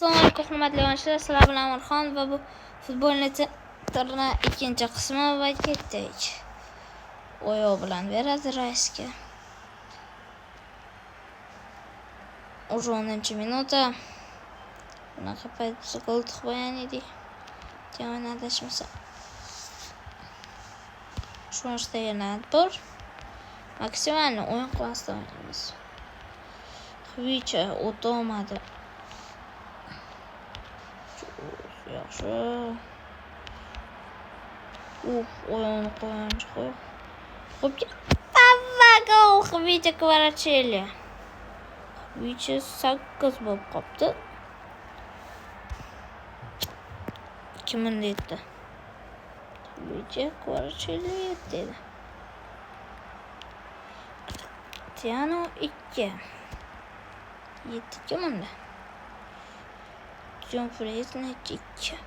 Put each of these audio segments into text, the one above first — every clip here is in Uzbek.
Assalomu alaykum hurmatli yoshlar, sizlar bilan Amirxon va bu futbolni turning ikkinchi qismi va ketdik. Oyoq bilan beradi raisga. 10-minuta. Bunaqa payt biz gol qo'ygan edik. Javob adashmasa. Shuncha yana bor. Maksimalni o'yin qilmasdan o'ynaymiz. Xvicha o'tolmadi. Yaxshi. O'yin qo'yinchi qo'y. Xo'p, avvaga Xvicha Kvaratskhelia. Xvicha 8 bo'lib qopti. Kimin deydi? Xvicha Kvaratskhelia dedi. Tiano 2. 7 kimda? John Fraser 2.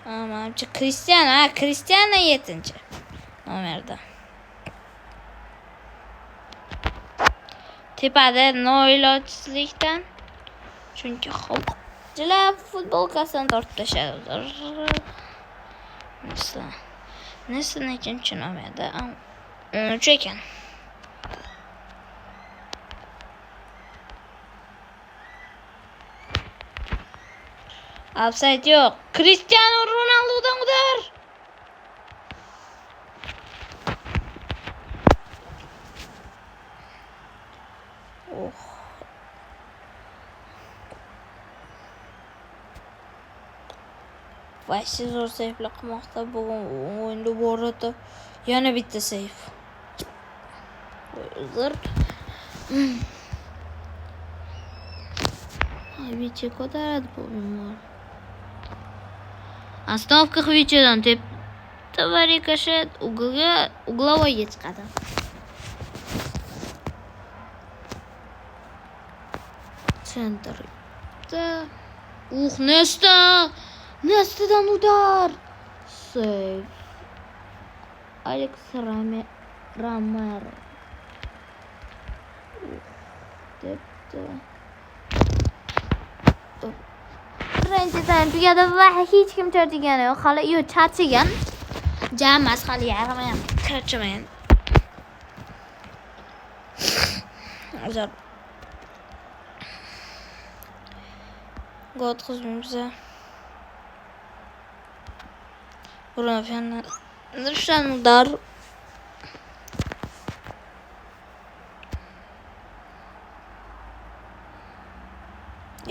Manimcha Cristiano 7 nomerda. Tepada noilojsizlikdan. Chunki hopchilar futbolkasini tortib tashladi. Nesla 2 nomerda. 13 ekan. Offside yo'q. Cristiano Ronaldodan udar. Vaysiz zo'r seyflar qilmoqda bugun o'yinda borada yana bitta seyf. Uzr. Xvicha ko'taradi bu bemor. Остановка Xvichadan tepdi va rikoshet uglovoyga chiqadi. Sentrda. Nestadan udar. Save. Alex Romero. Tepdi. Birinchi taym tugadi va hech kim charchagani yo'q. Hali charchagan. Jamas hali yarmi ham charchamagan. Hozir gol qizimiz. Bruno Fernandes udar.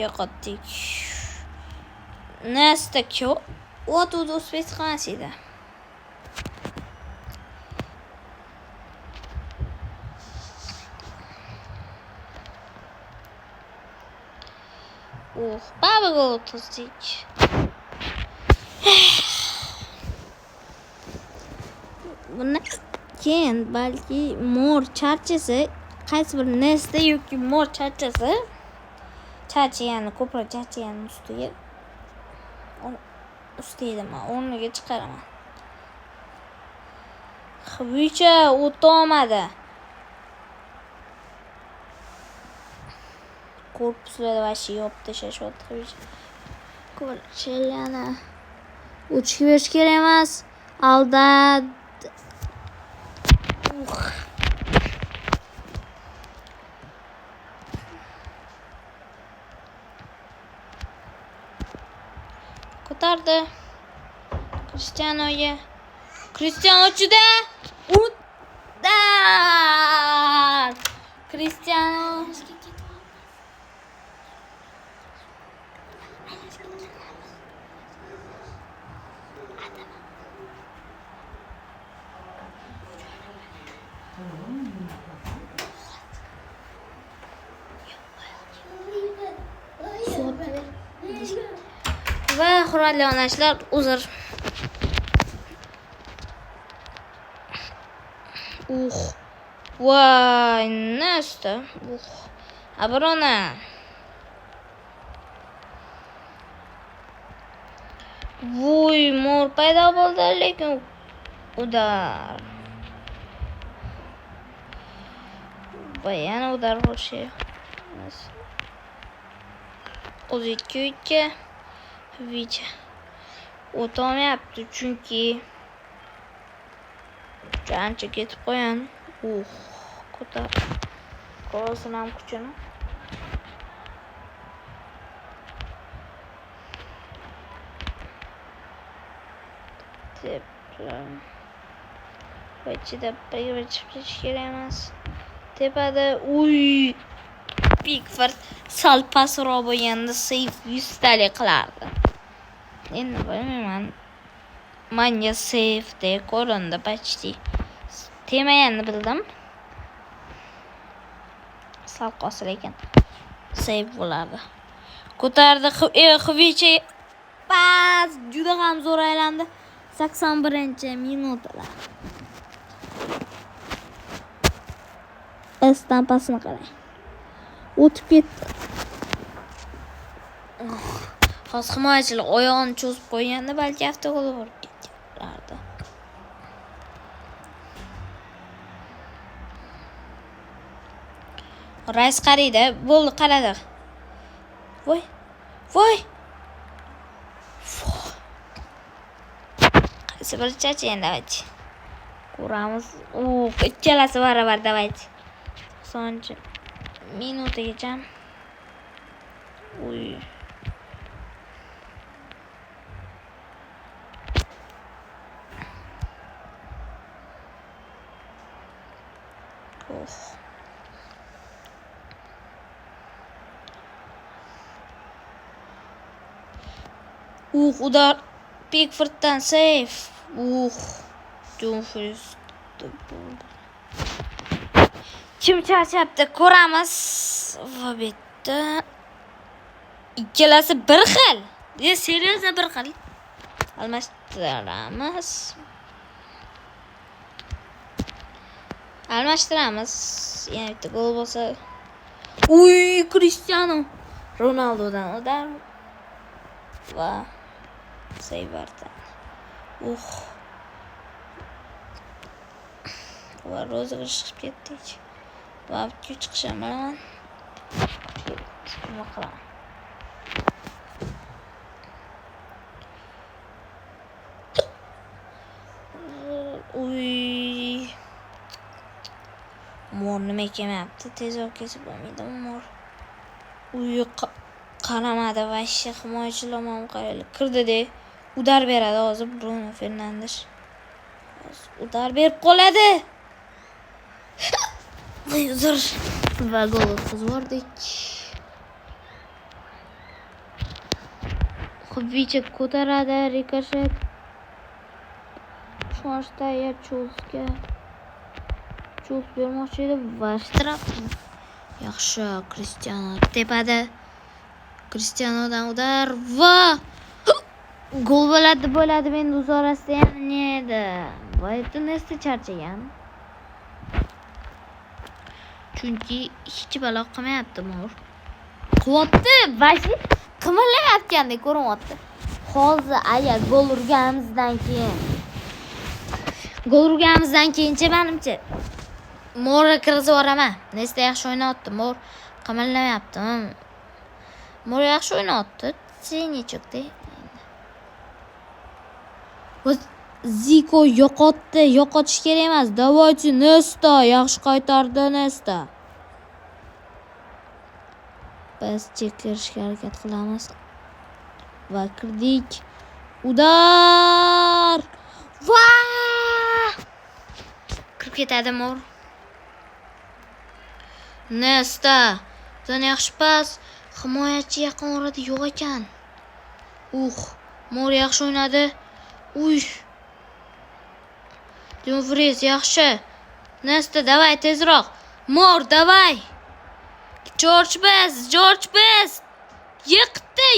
Yo'qotdik. Nesta kyo. Вот тут успеть схватить, да. Baba gol tuzdik. Buni keyin balki mor charchasi, qaysi bir Nesta yoki mor charchasi charchagani ko'proq charchagani ustiga o'rniga chiqaraman. Xvicha o'tolmadi. Korpuslar va yopib tashlashdi Xvicha. Kvaratskhelia o'chib berish kerak emas. Aldad. Ko'tardi. Cristiano juda udar. Cristiano va hurmatli onachilar, uzr. Voy, Nesta. Abrona. Voy, mor paydo bo'ldi, lekin udar. Va yana udar bo'lishi. O'zi 2-2. Xvicha o'tolmayapti chunki ancha ketib qo'yan. Ko'tar. Ko'rsin ham kuchini. Ichida bir chiqish kerak emas. Tepada Pickford sal pasroq bo'lganda save 100 talik qilardi. Endi bilmayman. Menga save deb ko'rindi почти. Temaganini bildim. Sal qolsa lekin save bo'lardi. Ko'tardi Xvicha. Pas juda ham zo'r aylandi. 81-minutda. Estampasini qarang. O'tib ketdi. Hozir himoyachilar oyog'ini cho'zib qo'yganda balki avtogol urib ketganlardi. Rays qaraydi, bo'ldi, qaradi. Voy. Qaysi bir chachayin davaychi. Ko'ramiz. Ikkalasi barabar davaychi. Sonchi minutigacha. Udar Pickforddan save. Dumfries. Kim charchabdi ko'ramiz. Va bitta ikkalasi bir xil. Seriyozda bir xil. Almashtiramiz. Yana bitta gol bo'lsa. Cristiano Ronaldodan udar. Va seyvardan. Va rozga chiqib ketdik. Va kuch chiqishim bilan nima qilaman? Mor nima kelmayapti? Tezroq kesib bo'lmaydimi mor? Qaramadi va himoyachilar ham qaraylik. Kirdi-de. Udar beradi hozir Bruno Fernandes. Udar berib qoladi. Uzr. Va gol o'tkazdik. Xvicha ko'taradi, rikoshet. Shoshda Chulsga. Chuls bermoqchi edi va shtraf. Yaxshi, Cristiano tepada. Cristianodan udar va gol bo'ladi. Endi o'zorasida ham edi. Va Nesta charchagan. Chunki hech balo qilmayapti mor. Quvvatni vashi qimirlayotgandek ko'rinyapti. Hozir agar gol urganimizdan keyincha menimcha mor kirgizib yuboraman. Nesta yaxshi o'ynayapti, mor qimirlamayapti. Mor yaxshi o'ynayapti. Senichokda. Ziko yo'qotish kerak emas. Davaychi Nesta yaxshi qaytardi Nesta. Biz cheklashga harakat qilamiz. Va kirdik. Udar! Va! Kirib ketadi mor. Nesta. Zani yaxshi pas. Himoyachi yaqin orada yo'q ekan. Mor yaxshi o'ynadi. Dumfries yaxshi. Nesta davay tezroq. Mor davay. George Best. Yiqitdi.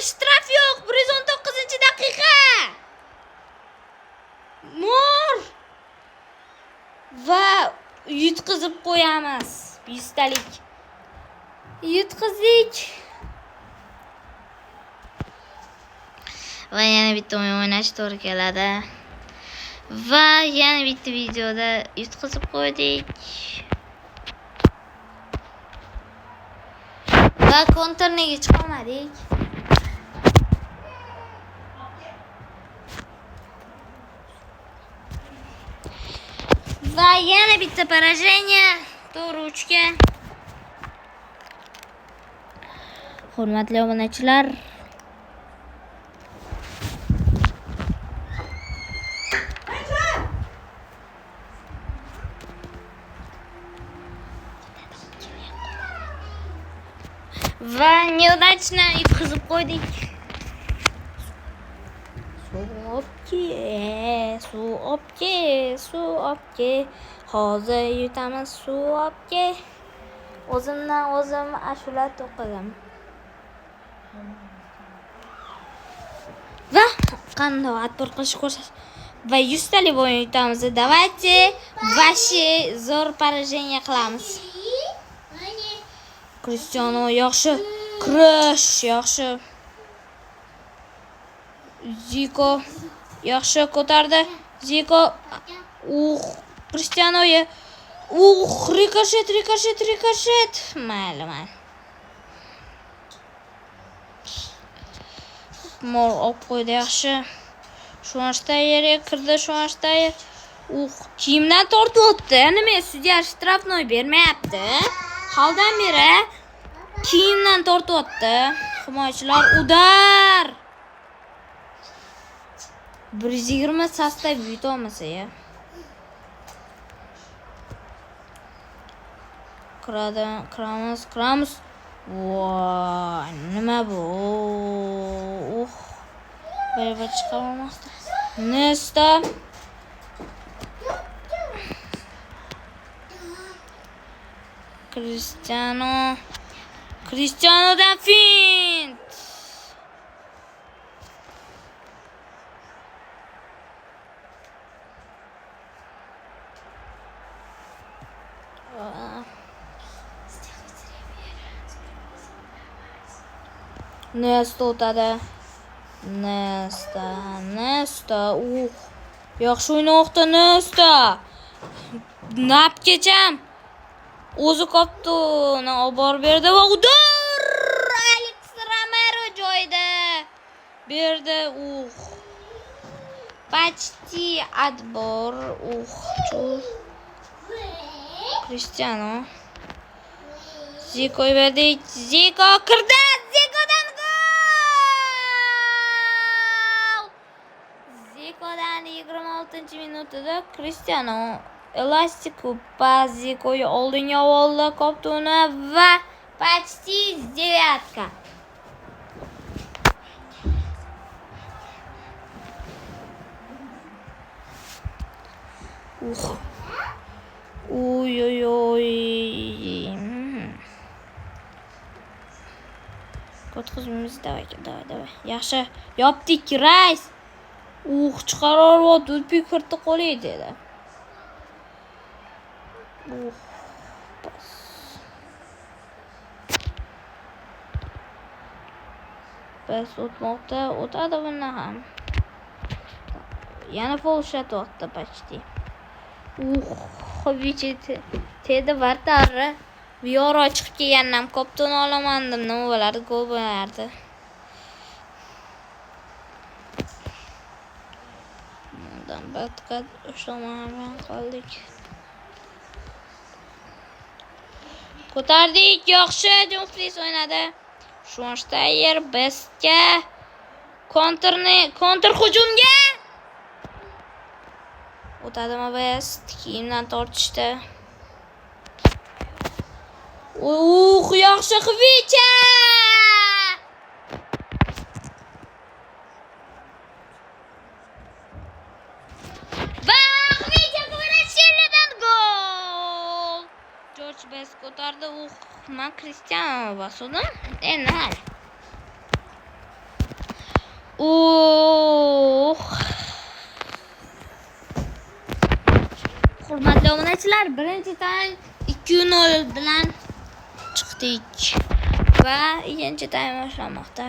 Shtraf yo'q. 119-daqiqa. Mor. Va yutqizib qo'yamiz. 100 talik. Yutqizdik. Va yana bitta o'yin o'ynash to'g'ri keladi. Va yana bitta videoda yutqizib qo'ydik. Va Va kontrnega chiqolmadik. Va yana bitta поражение 4-3 ga. Hurmatli obunachilar, va neudachni yutqizib qo'ydik. Suv obke. Hozir yutamiz suv obke. O'zimdan o'zim ashula to'qidim. Va qanday atbor qilish ko'rsat. Va 100 talik o'yin yutamiz. Давайте vashi zo'r поражение qilamiz. Cristiano yaxshi. Crash yaxshi. Zico yaxshi ko'tardi. Zico Cristiano'ga rikoshet. Mayli. Mor olib qo'ydi yaxshi. Schweinsteigerga kirdi. Schweinsteiger kiyimdan tortib o'tdi. Nima sudya shtrafnoy bermayapti? Holdan beri kiyimdan tortib o'tdi. Himoyachilar udar. 120 sastav yutolmasa ya. Kramos. Voy, nima bu? Bir chiqarmoqda. Nesta. Cristiano'dan fint. Nesta o'tadi. Nesta. Yaxshi o'ynoqda Nesta. Napkecham. O'zi koptuni olib borib berdi va udur! Alex Romero joyida berdi. Почти отбор. Cristiano. Zico berdi. Zico kirdi. Zicodan gol! Zicodan 26-minutida Cristiano elastik pas Zico'yu oldinga oldi koptuni va почти девятка. Oy. Qo'tqizimiz davay. Yaxshi. Yopdik, Rays. Chiqarib o'tib kirdi qo'li dedi. Bas o'tmoqda. O'tadi bundan ham. Yana polshat o'tdi почти. Dedi Vartarni Viora chiqib kelgandan koptun olamandim. Nima bo'lardi? Gol bo'lardi. Bundan batqa ushlamay qoldik. Ko'tardik. Yaxshi Dumfries o'ynadi. Schweinsteiger Bestga kontr hujumga o'tadimi Best? Kiyimdan tortishdi. Yaxshi Xvicha! Va Xvicha Kvaratskhelia gol! George Best ko'tardi. Men Cristiano bosdim. Endi hali. Hurmatli obunachilar, birinchi taym 2-0 bilan chiqdik va ikkinchi taym boshlanmoqda.